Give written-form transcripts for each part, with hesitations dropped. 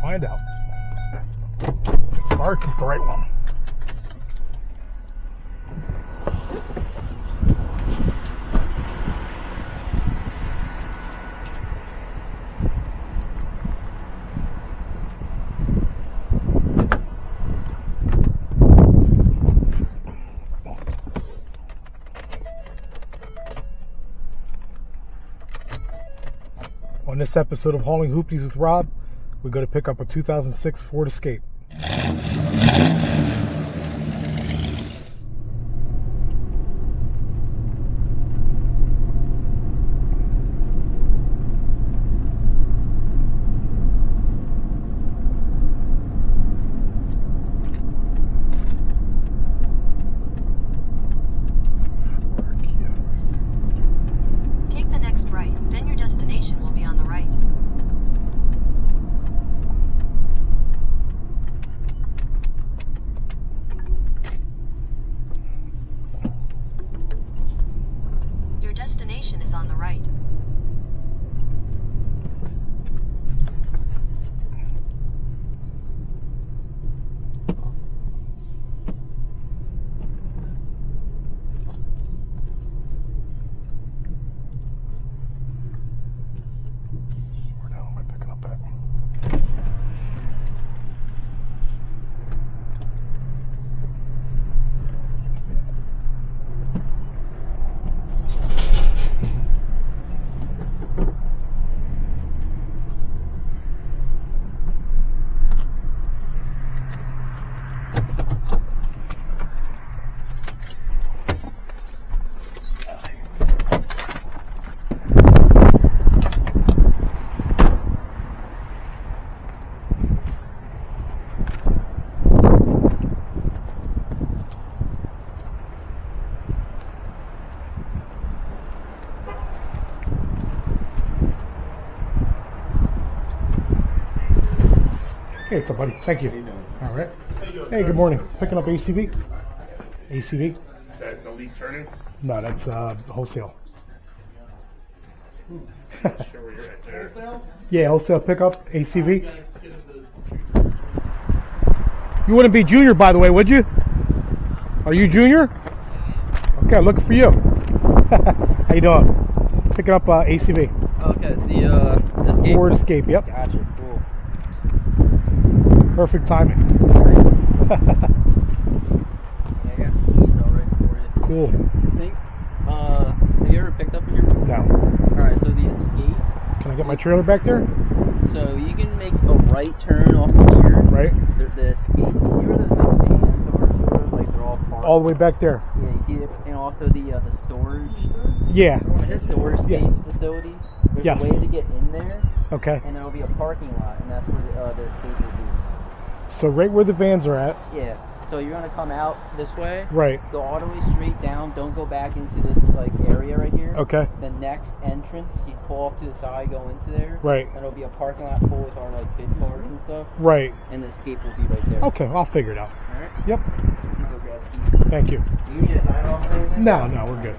find out. If it starts, it's the right one. On this episode of Hauling Hoopties with Rob, we go to pick up a 2006 Ford Escape. Take the next right, then your destination will be on the right. Your destination is on the right. Where the hell am I picking up at? Hey, what's up, buddy? Thank you. All right. Hey, good morning. Picking up ACV. ACV? That's no lease turning? No, that's wholesale. Sure where you're at there. Yeah, wholesale pickup, ACV. You wouldn't be junior, by the way, would you? Are you junior? Okay, looking for you. How you doing? Picking up ACV. Okay, the Escape. Ford Escape, yep. Gotcha, cool. Perfect timing. I got keys already for you. Cool. I think, have you ever picked up here? Now, Alright, so the Escape, can I get my trailer back there? so you can make a right turn off of here. Right? The Escape, you see where those vans are, sort of, like they're all parked? All the way back there. Yeah, you see it, and also the storage, Yeah. like the storage space Yeah. facility. There's Yes. a way to get in there, Okay. and there'll be a parking lot, and that's where the Escape will be. So right where the vans are at. Yeah, so you're gonna come out this way. Right. Go all the way straight down. Don't go back into this like area right here. Okay. The next entrance, you pull off to the side, go into there. Right. And it'll be a parking lot full with our like bid cars and stuff. Right. And the Escape will be right there. Okay, I'll figure it out. All right. Yep. You go grab keys. Thank you. You need to sign off or anything? No, we're good.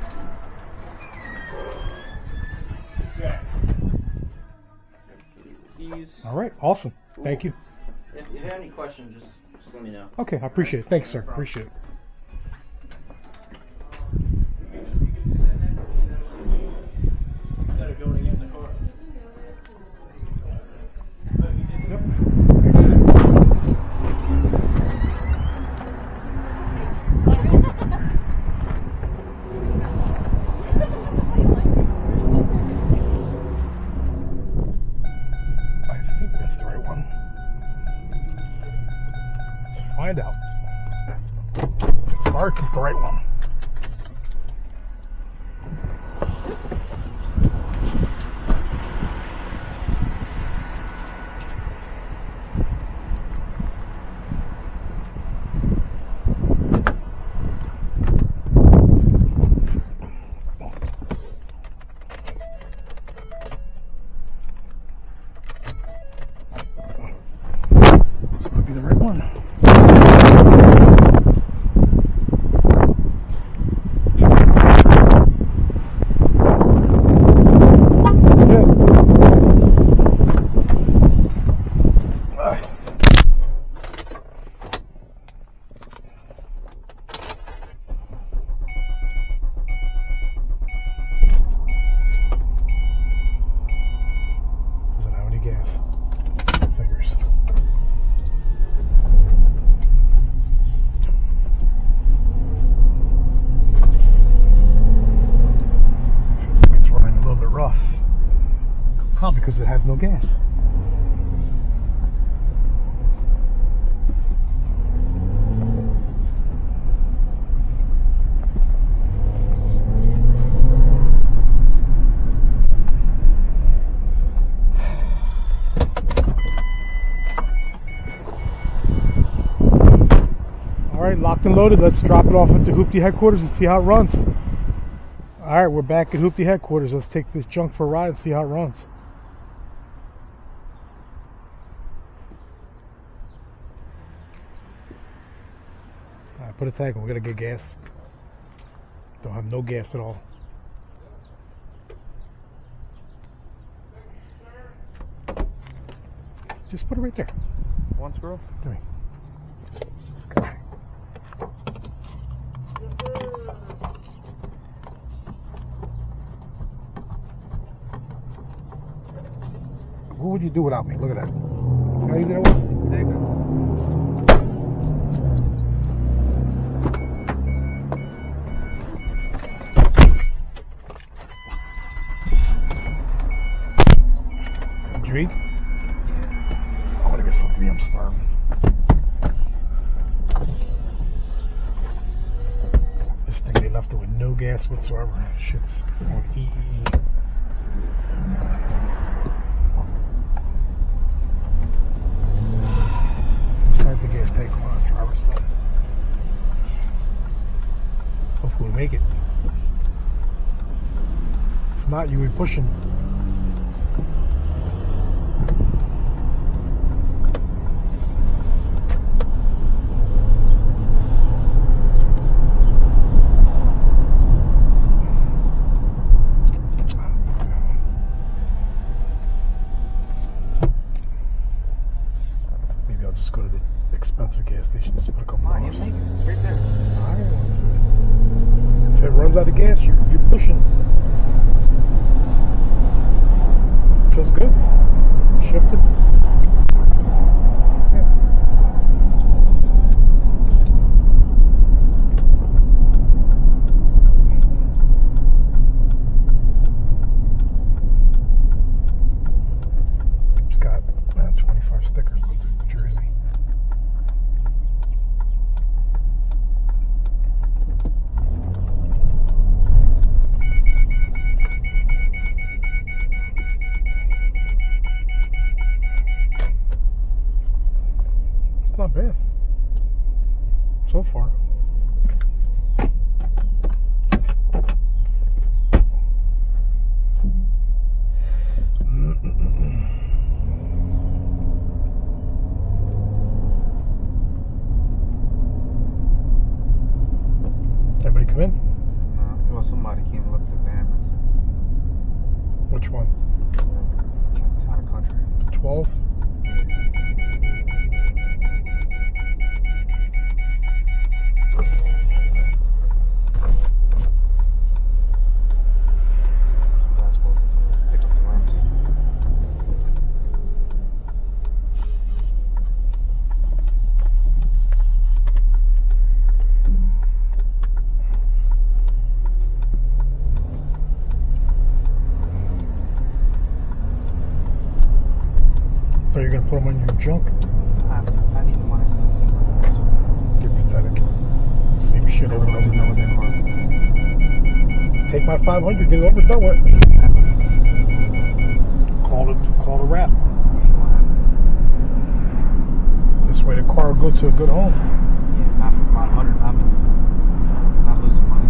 Keys. All right, awesome. Thank you. If you have any questions, just let me know. Okay, I appreciate it. Thanks, sir. Appreciate it. Instead of going in the car. Yep. Thanks. I think that's the right one. Let's find out. Probably because it has no gas. Alright, locked and loaded. Let's drop it off at the Hoopty headquarters and see how it runs. Alright, we're back at Hoopty headquarters. Let's take this junk for a ride and see how it runs. Alright, put a tag on. We gotta get gas. Don't have no gas at all. Just put it right there. One screw? Give me. Let's go. What would you do without me? Look at that. See how easy that was? There you go. Intrigued? I want to get something. I'm starving. This thing, they left it with no gas whatsoever. Shit's on EEE. Besides the gas tank on the driver's side. Hopefully we make it. If not, you will be pushing. Go to the expensive gas station. Just put a couple Come on, dollars. you make it. It's right there. If it runs out of gas, you're pushing. Feels good. Shifted. Yeah. Just got 25 stickers. Jersey. It's not bad so far. Everybody come in? No, well, somebody came and looked at the van. Which one? Town or country. 12? Some guy's supposed to come pick up the rims. So you're gonna put them on your junk? I need the money. You're pathetic. Same shit over and over. Know what that car. Take my 500, get it over, done with. Call it a wrap. This way the car will go to a good home. Yeah, not for 500. I mean, not losing money.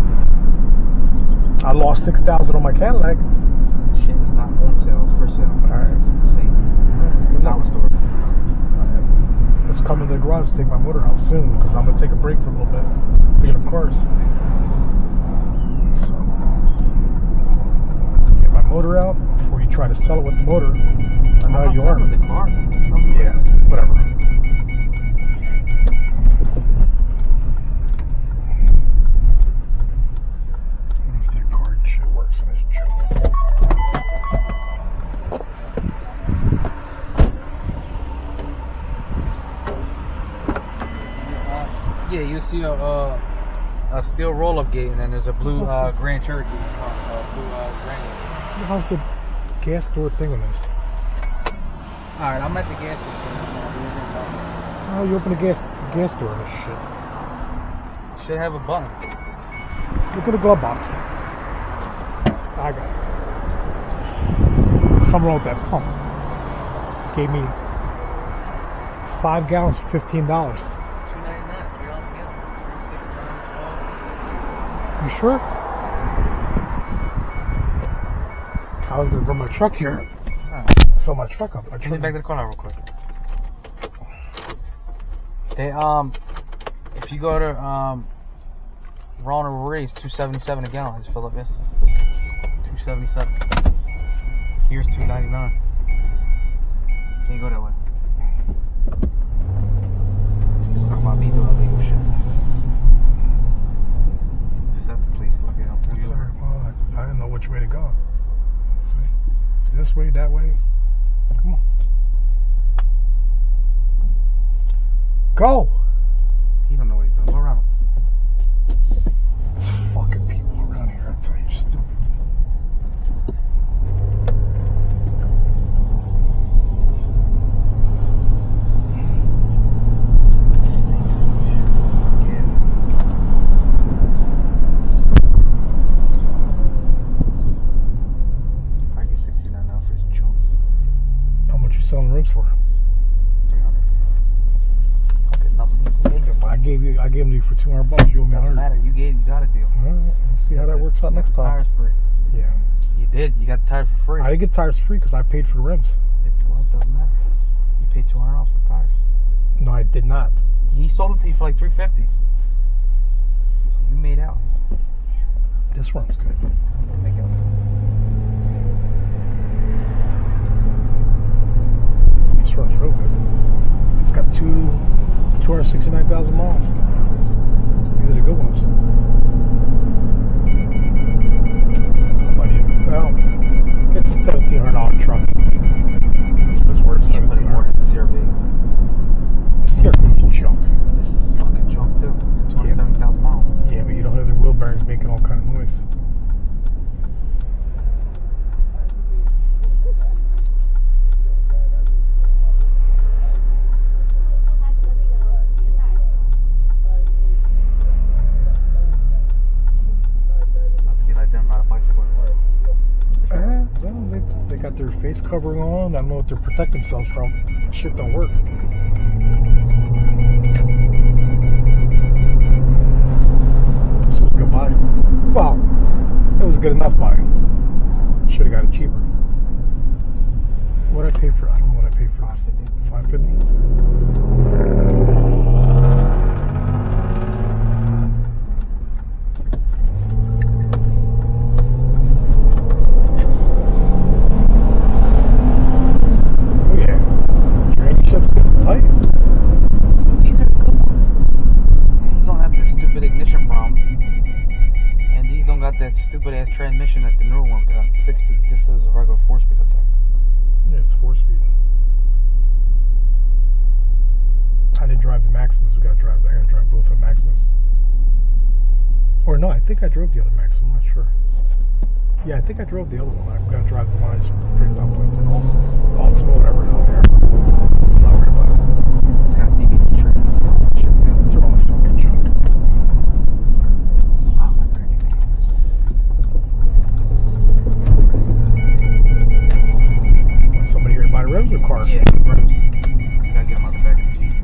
I lost 6,000 on my Cadillac. Shit is not on sale. It's for sale. Alright. See, Good dollar luck. store. Let's come to the garage to take my motor out soon because I'm gonna take a break for a little bit. Being of course. So get my motor out before you try to sell it with the motor. I know you are. The car. Yeah, whatever. I wonder if that card shit works in this joke. Yeah, you see a steel roll-up gate, and then there's a blue Grand Cherokee in front. Blue Grand. How's the gas door thing on this? Alright, I'm at the gas station. Oh, you open the gas door on this shit. Should have a button. Look at the glove box. I got it. Something wrong with that pump. Gave me 5 gallons for $15. $2.99, $3 a gallon. You sure? I was gonna run my truck here. Fill my truck up. Give me back to the corner real quick. They if you go to Ronald Ray's, $2.77 a gallon. I just filled up yesterday. $2.77. Here's $2.99. Can't go that way. Talk about me doing illegal shit. Set the police. Look at them. That's all right. Well, I didn't know which way to go. See? This way, that way. Come on. Go! He don't know what he's doing. Go around him. It's fucking people around here. That's why you're stupid. Selling rooms for $300. I'll get nothing. I gave them to you for $200. You owe me Doesn't 100. matter. You got a deal. All right, let's see how that works out next time. Tires free. Yeah. You did. You got the tires for free. I didn't get tires free because I paid for the rims. Well, it doesn't matter. You paid $200 for tires. No, I did not. He sold them to you for like $350. So you made out. This one's good. Make out. This one's real good. It's got 269,000 miles. These are the good ones. Well, it's a $1,700 truck. It's worth Can't put it more $1,700. in CRV. This here is junk. This is fucking junk too. It's got 27,000 miles. Yeah, but you don't have the wheel bearings making all kind of noise. They got their face covering on. I don't know what they're protecting themselves from. Shit don't work. This was a good buy. Well, it was a good enough buy. Should have got it cheaper. What did I pay for? I don't know what I paid for. $550. That stupid ass transmission that the newer one's got, 6-speed. This is a regular 4-speed, I think. Yeah, it's 4-speed. I didn't drive the Maximus. I gotta drive both of the Maximus. Or no, I think I drove the other Maximus. I'm not sure. Yeah, I think I drove the other one. I'm gonna drive the one I just printed up with. It's an Ultima, whatever. I don't care. I'm not worried about it. It's got CVT trim. Shit's good. They're all fucking junk. Somebody here to buy rims or car? Yeah, rims. Just gotta get them out the back of the Jeep.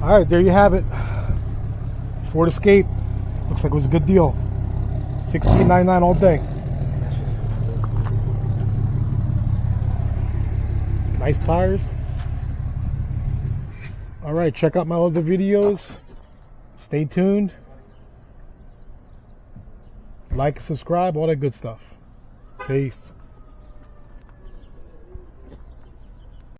Alright, there you have it. Ford Escape. Looks like it was a good deal. $16.99 all day. Nice tires. Alright, check out my other videos. Stay tuned. Like, subscribe, all that good stuff. Peace.